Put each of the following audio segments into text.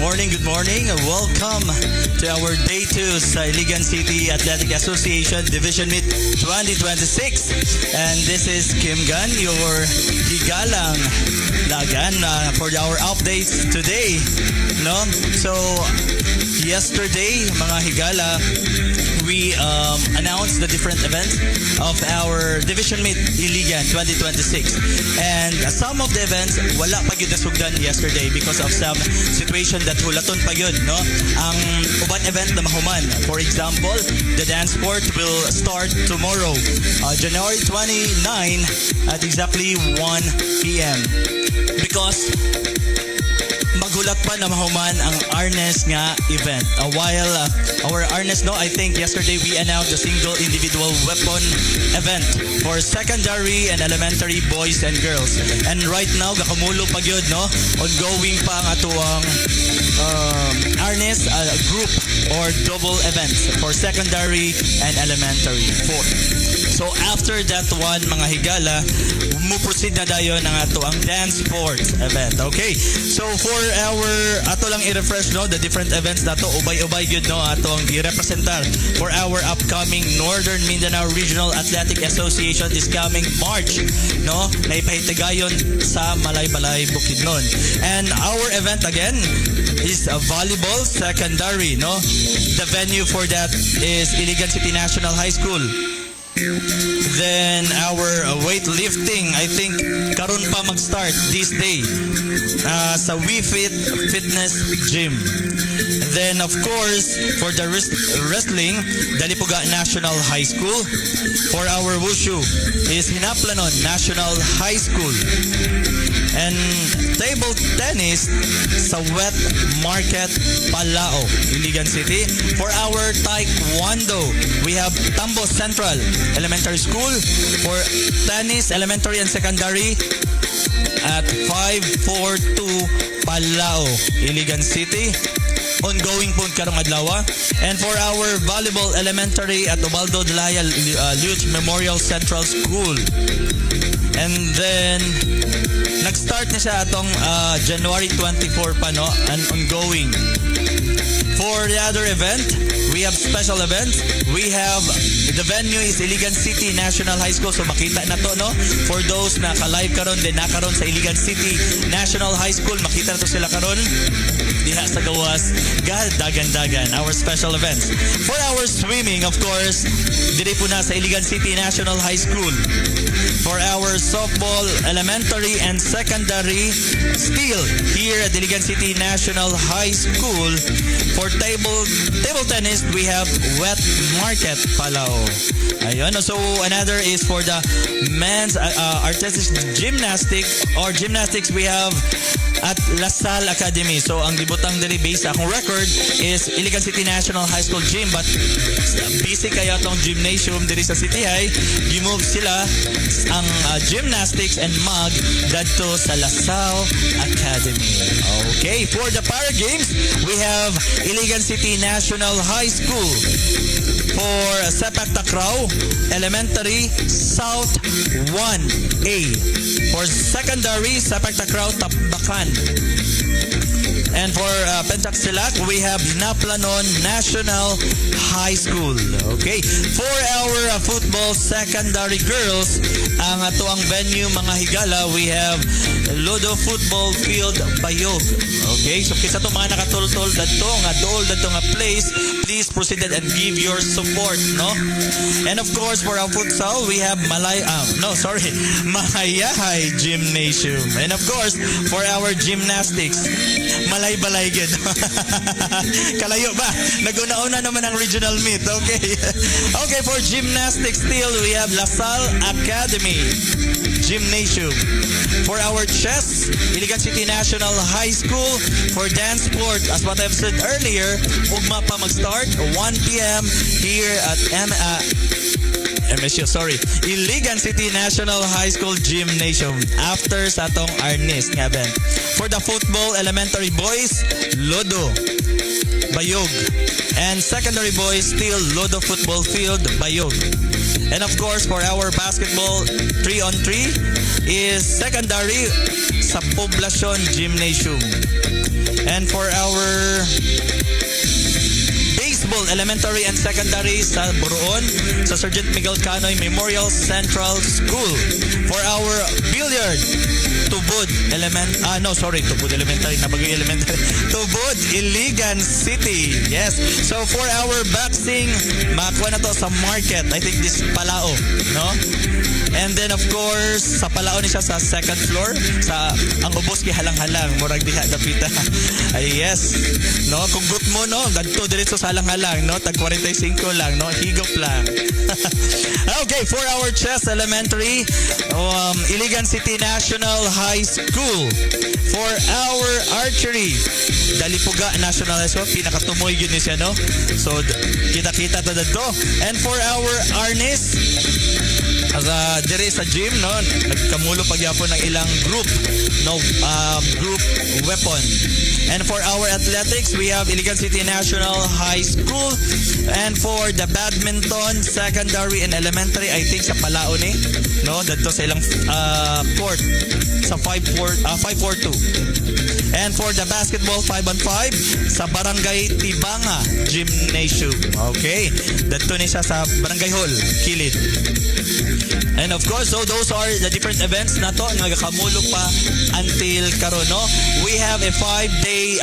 good morning. Welcome to our Day 2 sa Iligan City Athletic Association Division Meet 2026. And this is Kim Gunn, your higalang lagan for our updates today. No? So, yesterday, mga higala, we announced the different events of our Division Meet Iligan 2026. And some of the events, wala pa yun nasugdan yesterday because of some situation that hulaton pa yun, no? Ang uban event na mahuman. For example, the dance sport will start tomorrow, January 29 at exactly 1 p.m. Because magulat pa na mahuman ang Arnes nga event. While our Arnes, no, I think yesterday we announced the single individual weapon event for secondary and elementary boys and girls. And right now, gakamulo pa yun, no? Ongoing pa ang atuang Arnes group or double events for secondary and elementary. So after that one, mga higala, muproceed na dayon ang atuang dance sports event. Okay? So for our ato lang i-refresh, no, the different events nato ubay-ubay gyud, no, atong i-representar for our upcoming Northern Mindanao Regional Athletic Association this coming March, no, na ipahitigayon sa Malaybalay, Bukidnon. And our event again is a volleyball secondary, no. The venue for that is Iligan City National High School. Then our weightlifting, I think karon pa mag-start this day sa WeFit Fitness Gym. Then of course for the wrestling, Dalipuga National High School. For our wushu is Hinaplanon National High School. And table tennis sa Wet Market Palao, Iligan City. For our taekwondo, we have Tambo Central Elementary School. For tennis, elementary and secondary at 542 Palao, Iligan City. Ongoing po karong adlaw. And for our volleyball elementary at Ubaldo Delaya Luch Memorial Central School. And then nag-start na siya atong January 24 pa, no, and ongoing. For the other event, we have special events. We have the venue is Iligan City National High School. So makita na to, no? For those na ka-live karon din nakaron sa Iligan City National High School, makita na to sila karon diha sa gawas dagan-dagan our special events. For our swimming, of course, diri po na sa Iligan City National High School. For our softball elementary and secondary, still here at Iligan City National High School. For table tennis, we have Wet Market Palao. Ayun. So another is for the men's artistic gymnastics or gymnastics, we have at LaSalle Academy. So ang gibutang diri base akong record is Iligan City National High School Gym, but busy kayo atong gymnasium diri sa City High. Gimove sila ang gymnastics and mag dadto sa LaSalle Academy. Okay, for the para games, we have Iligan City National High School. For Sepak Takraw Elementary, South 1A. For secondary, Sepak Takraw Tabakan. And for Pencak Silat, we have Hinaplanon National High School. Okay. For our football secondary girls, ang atuang venue, mga higala, we have Lodo Football Field Bayog. Okay. So kisa to mga nakatultol dadto nga place, please proceed and give your support, no? And of course, for our futsal, we have Mahayahay Gymnasium. And of course, for our gymnastics, Malaybalay gid. Kalayo ba? Naguna-una naman ang regional meet. Okay. Okay, for gymnastics still, we have LaSalle Academy Gymnasium. For our chess, Iligan City National High School. For dance sport, as what I've said earlier, ugma pa mag-start 1 p.m. here at MSU, sorry. Iligan City National High School Gymnasium after sa atong Arnis nga ben. For the football elementary boys, Lodo Bayog. And secondary boys, still Lodo Football Field, Bayog. And of course, for our basketball 3-on-3 is secondary sa Poblacion Gymnasium. And for our baseball elementary and secondary sa Buruon, sa Sergeant Miguel Canoy Memorial Central School. For our billiard, Tubod Tubod Elementary, Nabagoy Elementary. Tubod, Iligan City. Yes. So for our boxing, makakuha na to sa market. I think this Palao, no? And then of course, sa Palao ni siya sa second floor, sa ang ubos kay halang-halang, murag diha dapita. Ay yes. No, kung gut mo no, gadto diretso sa halang-halang, no, tag 45 lang, no, higop lang. Okay, for our chess elementary, Iligan City National High School. For our archery, Dalipuga National High School, pinakatumoy yun siya, no? So, kita-kita to dito. And for our arnis, dire sa gym, no, nagkamulo pagyapon ng ilang group, no, group weapon. And for our athletics, we have Iligan City National High School. And for the badminton, secondary and elementary, I think sa Palao ni, no, dito sa ilang court sa 542. And for the basketball 5-on-5 sa Barangay Tibanga Gymnasium. Okay, dito ni siya sa Barangay Hall, Kilid. And of course, so those are the different events na to nagakamulo pa until karon, no? We have a 5-day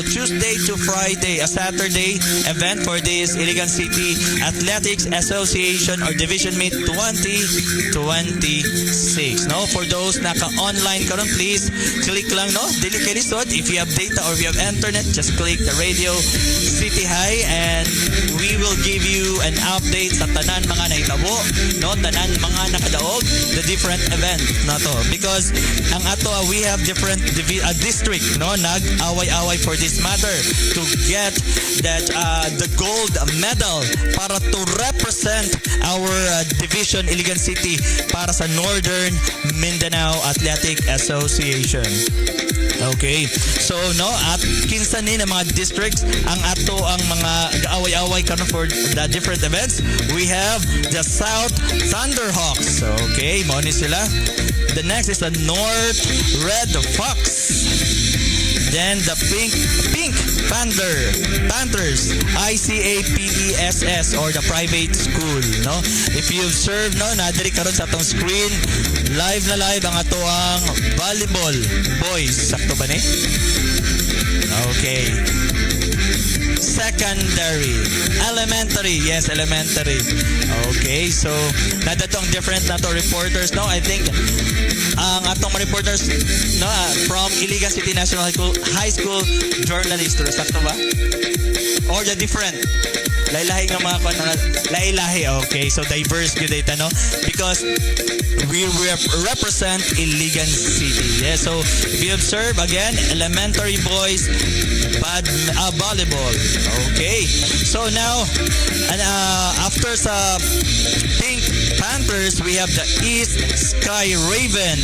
Tuesday to Friday, a Saturday event for this Iligan City Athletics Association or Division Meet 2026. No? For those naka-online karon, please click lang, no? Dili kay lisod. If you have data or if you have internet, just click the Radio City High and we will give you an update sa tanan mga nahitabo, no, tanan mga nakadaog the different event na to, because ang ato we have different district, no, nag-away-away for this matter to get that the gold medal para to represent our division Iligan City para sa Northern Mindanao Athletic Association. Okay. So no, at kinsa ni na mga districts ang ato ang mga away-away karon for the different events. We have the South Thunderhawks. Okay, mo ni sila. The next is the North Red Fox. Then the Pink Panthers, ICAPESS or the private school, no? If you've served, no, nadiri karon sa atong screen, live ang ato ang volleyball boys. Sakto ba ni? Okay. Secondary, elementary, yes, elementary. Okay, so nadatong different na to reporters, no? I think ang atong reporters, no, from Iligan City National High School journalist, sakto ba? Or the different lahi-lahi nga mga lahi-lahi. Okay, so diverse good data, no? Because we represent Iligan City. Yeah, so if you observe again, elementary boys volleyball. Okay, so now and after sa Pink Panthers, we have the East Sky Raven.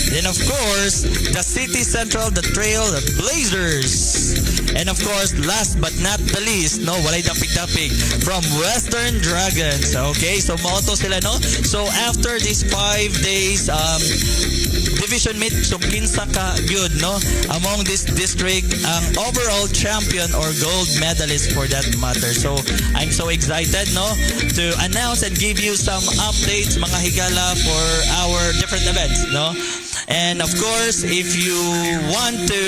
Then of course, the City Central, the Trail Blazers. And of course, last but not the least, no, walay dapig-dapig from Western Dragons. Okay, so mauto sila, no? So after these 5 days division meet, so kinsa ka good, no, among this district ang overall champion or gold medalist for that matter. So I'm so excited, no, to announce and give you some updates mga higala for our different events, no. And of course, if you want to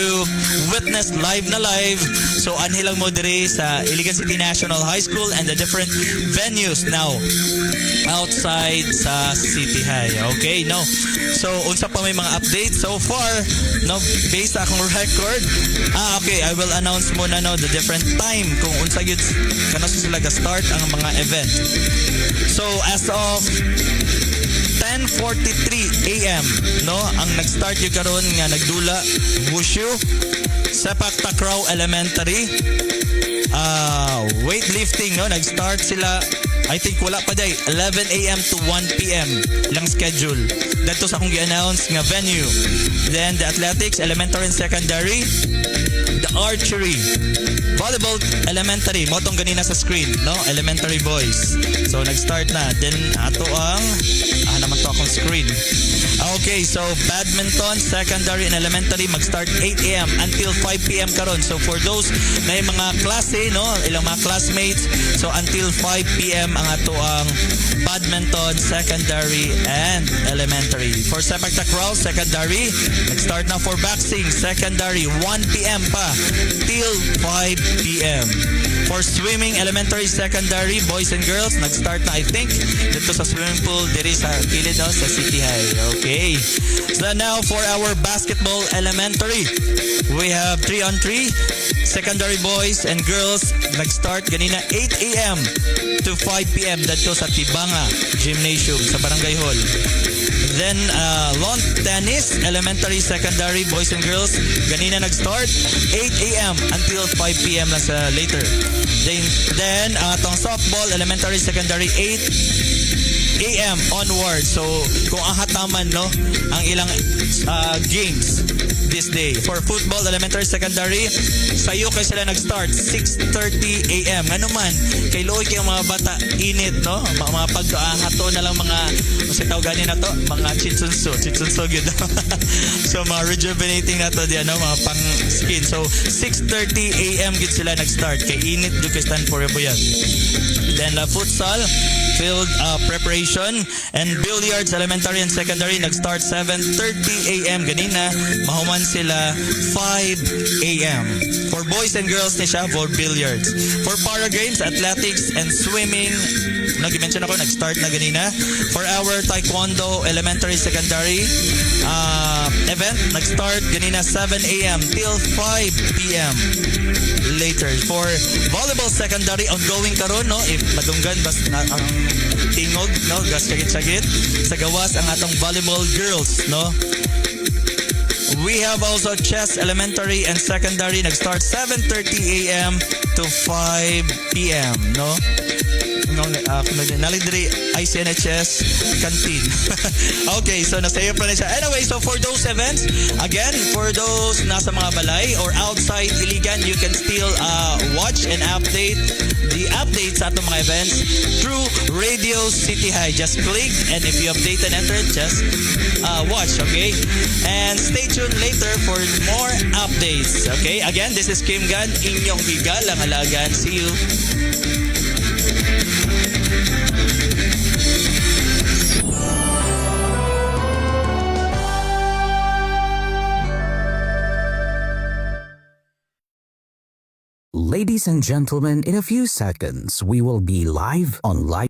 witness live, so anhilang mo diri sa Iligan City National High School and the different venues now outside sa City High. Okay, no. So unsa pa may mga updates so far, no, based sa akong record. Okay, I will announce muna, no, the different time kung unsa gyud kana sila ga-start ang mga event. So as of 10:43 AM, no, ang nag-start yung karon nga nagdula Wushu, Sepak Takraw Elementary, weightlifting, no? Nag-start sila, I think wala pa day, 11 a.m. to 1 p.m. lang schedule. Dito sa akong gi-announce nga venue. Then the athletics, elementary and secondary. The archery, volleyball, elementary. Motong ganina sa screen, no? Elementary boys. So nag-start na. Then ato ang naman to akong screen. Okay, so badminton, secondary and elementary mag-start 8 a.m. until 5 p.m. karon. So for those na yung mga klase, no, ilang mga classmates, so until 5 p.m. ang ato ang badminton, secondary and elementary. For sepak takraw, secondary, nag-start na. For boxing, secondary, 1 p.m. pa till 5 p.m. For swimming, elementary, secondary, boys and girls, nag-start na, I think, dito sa swimming pool, diri sa kilid, no, sa City High. Okay. So now for our basketball elementary, we have 3-on-3, secondary boys and girls, nag-start ganina 8 a.m. to 5 p.m. dito sa Tibanga Gymnasium sa Barangay Hall. Then lawn tennis, elementary, secondary, boys and girls, ganina nag-start 8 a.m. until 5 p.m. lang sa later. Then tong softball, elementary, secondary, 8 a.m. onward. So kung ang hataman, no, ang ilang games this day. For football, elementary, secondary, sayo kay sila nag-start 6:30 a.m. Ano man, kay Loy kay mga bata init, no? Mga pag-hato na lang mga sa tawagani na to, mga chitsunso gyud. So mga rejuvenating na to diyan, no, mga pang skin. So 6:30 a.m. gid sila nag-start kay init jud kay stand for yan. Then futsal, field preparation, and billiards, elementary and secondary, nag-start 7:30 a.m. ganina, mahuman sila 5 a.m. For boys and girls ni siya for billiards. For para games, athletics and swimming, nag-mention ako, nag-start na ganina. For our taekwondo, elementary, secondary event, nag-start ganina 7 a.m. till 5 p.m. later. For volleyball secondary, ongoing karon, no? If madunggan bas na ang tingog, no, gas sagit-sagit sa gawas ang atong volleyball girls, no. We have also chess, elementary and secondary, nag-start 7:30 a.m. to 5 p.m. no. Nalidri ICNHS canteen. Okay, so nasayo pa na siya. Anyway, so for those events, again, for those nasa mga balay or outside Iligan, you can still watch and update the updates sa atong mga events through Radio City High. Just click, and if you update and enter it, just watch, okay? And stay tuned later for more updates, okay? Again, this is Kim Gan, inyong higalang halagan. See you. Ladies and gentlemen, in a few seconds, we will be live on live.